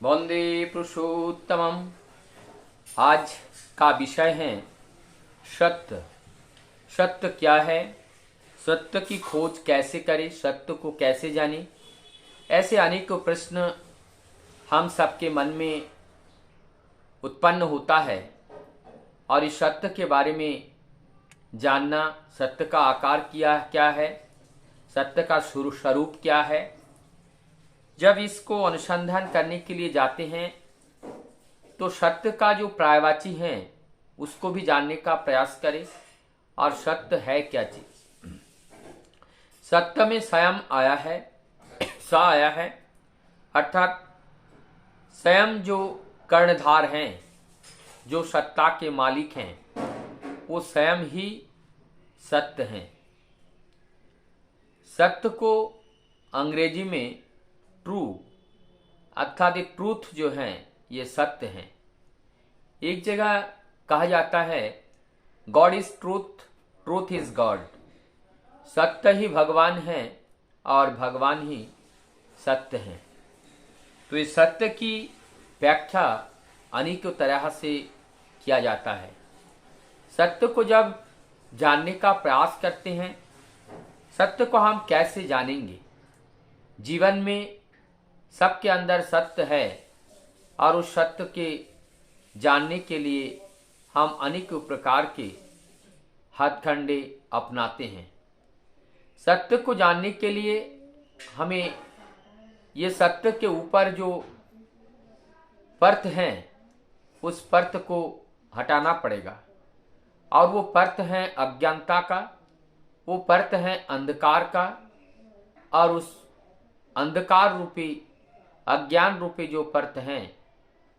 वंदे पुरुषोत्तमम। आज का विषय है सत्य। सत्य क्या है, सत्य की खोज कैसे करें, सत्य को कैसे जानें। ऐसे अनेकों प्रश्न हम सबके मन में उत्पन्न होता है और इस सत्य के बारे में जानना, सत्य का आकार क्या है, सत्य का स्वरूप क्या है। जब इसको अनुसंधान करने के लिए जाते हैं तो सत्य का जो पर्यायवाची है उसको भी जानने का प्रयास करें। और सत्य है क्या चीज? सत्य में स्वयं आया है, स आया है, अर्थात स्वयं जो कर्णधार हैं, जो सत्ता के मालिक हैं, वो स्वयं ही सत्य हैं। सत्य को अंग्रेजी में ट्रू अर्थात ट्रूथ जो है ये सत्य है। एक जगह कहा जाता है God is truth, truth is God. सत्य ही भगवान है और भगवान ही सत्य है। तो इस सत्य की व्याख्या अनेकों तरह से किया जाता है। सत्य को जब जानने का प्रयास करते हैं, सत्य को हम कैसे जानेंगे? जीवन में सबके अंदर सत्य है और उस सत्य के जानने के लिए हम अनेकों प्रकार के हथकंडे अपनाते हैं। सत्य को जानने के लिए हमें ये सत्य के ऊपर जो परत हैं उस परत को हटाना पड़ेगा। और वो परत है अज्ञानता का, वो परत है अंधकार का। और उस अंधकार रूपी, अज्ञान रूपी जो परत हैं,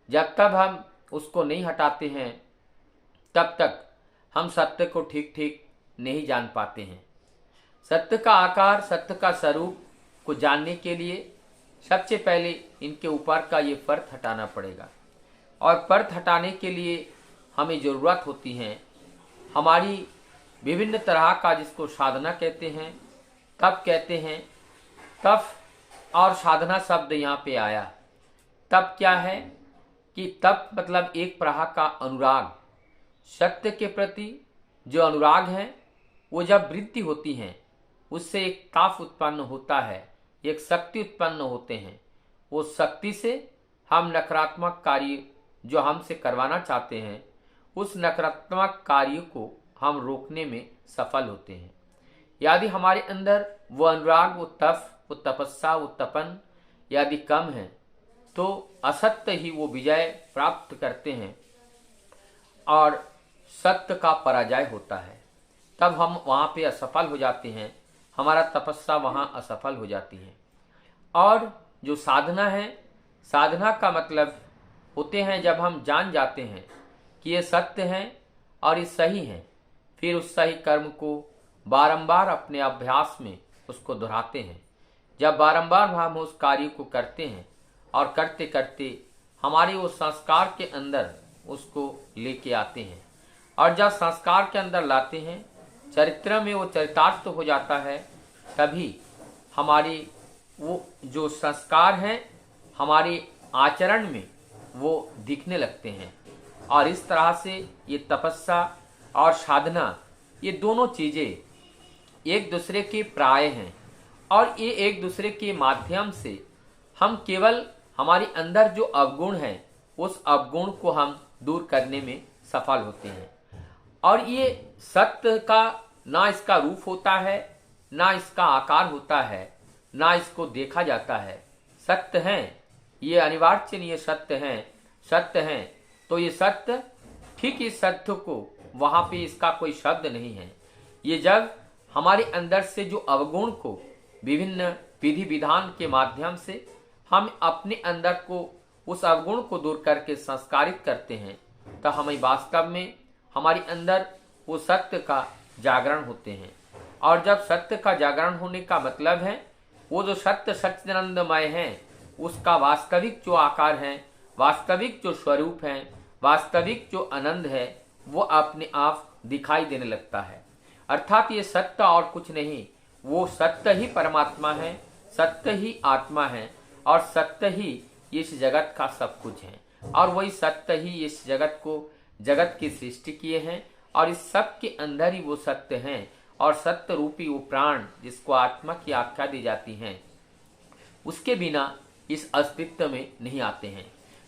जब तक हम उसको नहीं हटाते हैं तब तक हम सत्य को ठीक ठीक नहीं जान पाते हैं। सत्य का आकार, सत्य का स्वरूप को जानने के लिए सबसे पहले इनके ऊपर का ये परत हटाना पड़ेगा। और परत हटाने के लिए हमें ज़रूरत होती है हमारी विभिन्न तरह का, जिसको साधना कहते हैं, तप कहते हैं। तप और साधना शब्द यहाँ पे आया। तप क्या है कि तप मतलब एक प्रकार का अनुराग, सत्य के प्रति जो अनुराग है वो जब वृद्धि होती है उससे एक ताप उत्पन्न होता है, एक शक्ति उत्पन्न होते हैं। वो शक्ति से हम नकारात्मक कार्य जो हमसे करवाना चाहते हैं उस नकारात्मक कार्य को हम रोकने में सफल होते हैं। यदि हमारे अंदर वो अनुराग, वो तप, वो तपस्या, वो तपन यदि कम है तो असत्य ही वो विजय प्राप्त करते हैं और सत्य का पराजय होता है। तब हम वहाँ पे असफल हो जाते हैं, हमारा तपस्या वहाँ असफल हो जाती है। और जो साधना है, साधना का मतलब होते हैं जब हम जान जाते हैं कि ये सत्य है और ये सही है, फिर उस सही कर्म को बारंबार अपने अभ्यास में उसको दोहराते हैं। जब बारंबार हम उस कार्य को करते हैं और करते करते हमारे वो संस्कार के अंदर उसको लेके आते हैं। और जब संस्कार के अंदर लाते हैं, चरित्र में वो चरितार्थ हो जाता है, तभी हमारी वो जो संस्कार हैं हमारे आचरण में वो दिखने लगते हैं। और इस तरह से ये तपस्या और साधना, ये दोनों चीज़ें एक दूसरे के प्राय हैं और ये एक दूसरे के माध्यम से हम केवल हमारे अंदर जो अवगुण है उस अवगुण को हम दूर करने में सफल होते हैं। और ये सत्य का ना इसका रूप होता है, ना इसका आकार होता है, ना इसको देखा जाता है। सत्य हैं, ये अनिवार्य नहीं है, सत्य हैं, सत्य हैं। तो ये सत्य, ठीक इस सत्य को वहाँ पे इसका कोई शब्द नहीं है। ये जब हमारे अंदर से जो अवगुण को विभिन्न विधि विधान के माध्यम से हम अपने अंदर को उस अवगुण को दूर करके संस्कारित करते हैं, तो हमें वास्तव में हमारे अंदर वो सत्य का जागरण होते हैं। और जब सत्य का जागरण होने का मतलब है वो जो सत्य सच्चिदानंदमय है उसका वास्तविक जो आकार है, वास्तविक जो स्वरूप है, वास्तविक जो आनंद है, वो अपने आप दिखाई देने लगता है। अर्थात ये सत्य और कुछ नहीं, वो सत्य ही परमात्मा है, सत्य ही आत्मा है और सत्य ही इस जगत का सब कुछ है और वही सत्य ही इस जगत की सृष्टि किए हैं और इस सब के अंदर ही वो सत्य हैं और सत्य रूपी वो प्राण जिसको आत्मा की आख्या दी जाती है उसके बिना इस अस्तित्व में नहीं आते हैं।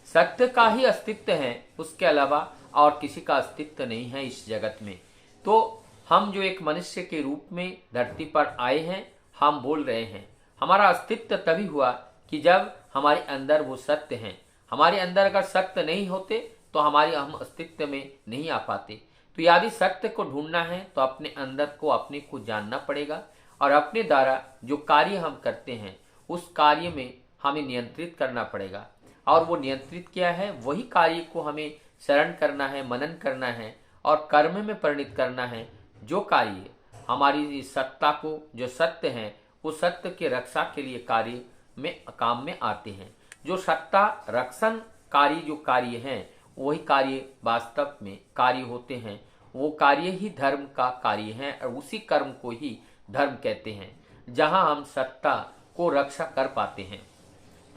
सत्य का ही अस्तित्व है, उसके अलावा और किसी का अस्तित्व नहीं है इस जगत में। तो हम जो एक मनुष्य के रूप में धरती पर आए हैं, हम बोल रहे हैं, हमारा अस्तित्व तभी हुआ कि जब हमारे अंदर वो सत्य हैं। हमारे अंदर अगर सत्य नहीं होते तो हमारे हम अस्तित्व में नहीं आ पाते। तो यदि सत्य को ढूंढना है तो अपने अंदर को अपने को जानना पड़ेगा और अपने द्वारा जो कार्य हम करते हैं उस कार्य में हमें नियंत्रित करना पड़ेगा और वो नियंत्रित क्या है, वही कार्य को हमें शरण करना है, मनन करना है और कर्म में परिणित करना है। जो कार्य हमारी सत्ता को जो सत्य है वो सत्य के रक्षा के लिए कार्य में काम में आते हैं। जो सत्ता रक्षण कार्य जो कार्य हैं वही कार्य वास्तव में कार्य होते हैं। वो कार्य ही धर्म का कार्य है और उसी कर्म को ही धर्म कहते हैं जहां हम सत्ता को रक्षा कर पाते हैं,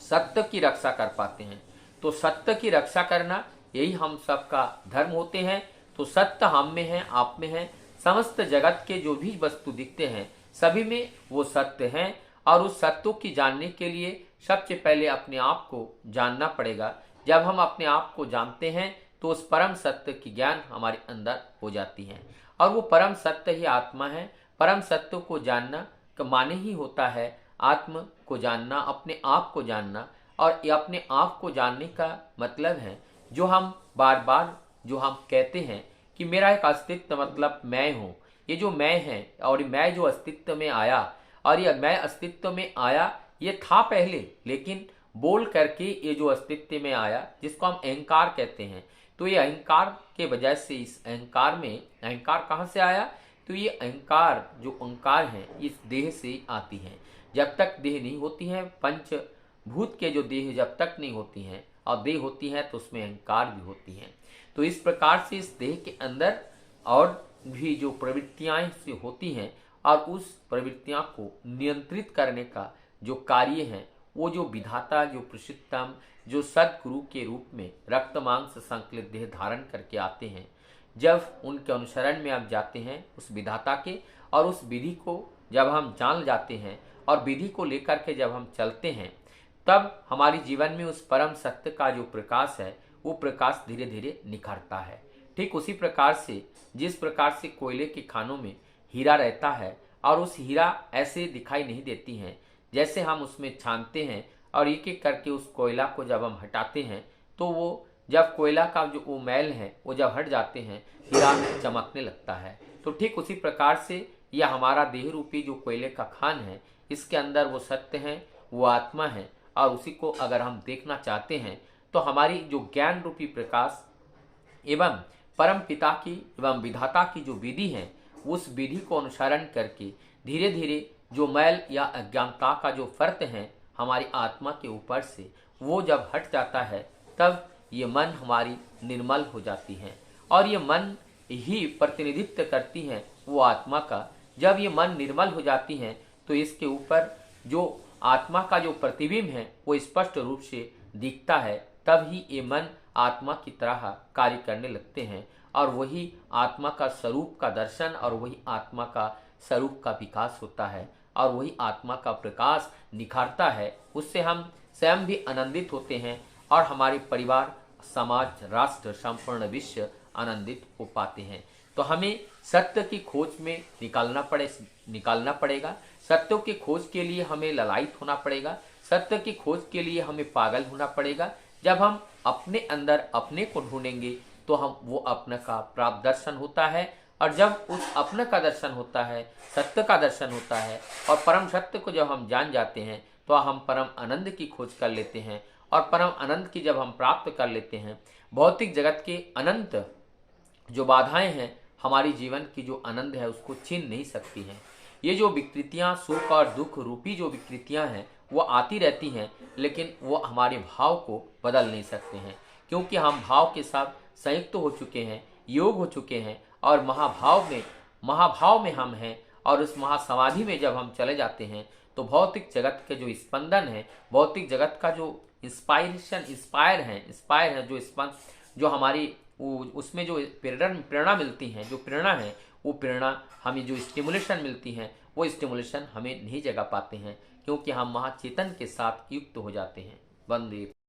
सत्य की रक्षा कर पाते हैं। तो सत्य की रक्षा करना यही हम सबका धर्म होते हैं। तो सत्य हम में है, आप में है। समस्त जगत के जो भी वस्तु दिखते हैं सभी में वो सत्य हैं और उस सत्य की जानने के लिए सबसे पहले अपने आप को जानना पड़ेगा। जब हम अपने आप को जानते हैं तो उस परम सत्य की ज्ञान हमारे अंदर हो जाती है और वो परम सत्य ही आत्मा है। परम सत्य को जानना का माने ही होता है आत्म को जानना, अपने आप को जानना। और ये अपने आप को जानने का मतलब है जो हम बार बार जो हम कहते हैं कि मेरा एक अस्तित्व मतलब मैं हूँ। ये जो मैं है और मैं जो अस्तित्व में आया और ये मैं अस्तित्व में आया ये था पहले, लेकिन बोल करके ये जो अस्तित्व में आया जिसको हम अहंकार कहते हैं। तो ये अहंकार के वजह से इस अहंकार में अहंकार कहाँ से आया, तो ये अहंकार जो अहंकार है इस देह से आती है। जब तक देह नहीं होती है, पंचभूत के जो देह जब तक नहीं होती हैं और देह होती है तो उसमें अहंकार भी होती है। तो इस प्रकार से इस देह के अंदर और भी जो प्रवृत्तियां से होती हैं और उस प्रवृत्तियां को नियंत्रित करने का जो कार्य है वो जो विधाता जो पुरुषोत्तम जो सद्गुरु के रूप में रक्त मांस संकलित देह धारण करके आते हैं, जब उनके अनुसरण में आप जाते हैं उस विधाता के और उस विधि को जब हम जान जाते हैं और विधि को लेकर के जब हम चलते हैं तब हमारे जीवन में उस परम सत्य का जो प्रकाश है वो प्रकाश धीरे धीरे निखरता है। ठीक उसी प्रकार से जिस प्रकार से कोयले के खानों में हीरा रहता है और उस हीरा ऐसे दिखाई नहीं देती हैं, जैसे हम उसमें छानते हैं और एक एक करके उस कोयला को जब हम हटाते हैं तो वो जब कोयला का जो वो मैल है वो जब हट जाते हैं हीरा चमकने लगता है। तो ठीक उसी प्रकार से यह हमारा देह रूपी जो कोयले का खान है इसके अंदर वो सत्य है, वो आत्मा है और उसी को अगर हम देखना चाहते हैं तो हमारी जो ज्ञान रूपी प्रकाश एवं परम पिता की एवं विधाता की जो विधि है उस विधि को अनुसरण करके धीरे धीरे जो मैल या अज्ञानता का जो फर्क है हमारी आत्मा के ऊपर से वो जब हट जाता है तब ये मन हमारी निर्मल हो जाती है और ये मन ही प्रतिनिधित्व करती है वो आत्मा का। जब ये मन निर्मल हो जाती है तो इसके ऊपर जो आत्मा का जो प्रतिबिंब है वो स्पष्ट रूप से दिखता है। तब ही ये मन आत्मा की तरह कार्य करने लगते हैं और वही आत्मा का स्वरूप का दर्शन और वही आत्मा का स्वरूप का विकास होता है और वही आत्मा का प्रकाश निखारता है। उससे हम स्वयं भी आनंदित होते हैं और हमारे परिवार समाज राष्ट्र संपूर्ण विश्व आनंदित हो पाते हैं। तो हमें सत्य की खोज में निकालना पड़ेगा। सत्य की खोज के लिए हमें ललायित होना पड़ेगा। सत्य की खोज के लिए हमें पागल होना पड़ेगा। जब हम अपने अंदर अपने को ढूंढेंगे तो हम वो अपने का प्राप्त दर्शन होता है और जब उस अपने का दर्शन होता है, सत्य का दर्शन होता है और परम सत्य को जब हम जान जाते हैं तो हम परम आनंद की खोज कर लेते हैं और परम आनंद की जब हम प्राप्त कर लेते हैं, भौतिक जगत के अनंत जो बाधाएं हैं हमारी जीवन की जो आनंद है उसको छीन नहीं सकती हैं। ये जो विकृतियां सुख और दुख रूपी जो विकृतियां हैं वो आती रहती हैं, लेकिन वो हमारे भाव को बदल नहीं सकते हैं क्योंकि हम भाव के साथ संयुक्त हो चुके हैं, योग हो चुके हैं और महाभाव में हम हैं और उस महासमाधि में जब हम चले जाते हैं तो भौतिक जगत के जो स्पंदन है, भौतिक जगत का जो इंस्पायर है जो हमारी उसमें जो प्रेरणा मिलती है, जो प्रेरणा है, वो प्रेरणा हमें जो स्टिमुलेशन मिलती है, वो स्टिमुलेशन हमें नहीं जगा पाते हैं, क्योंकि हम महाचेतन के साथ युक्त हो जाते हैं। वंदे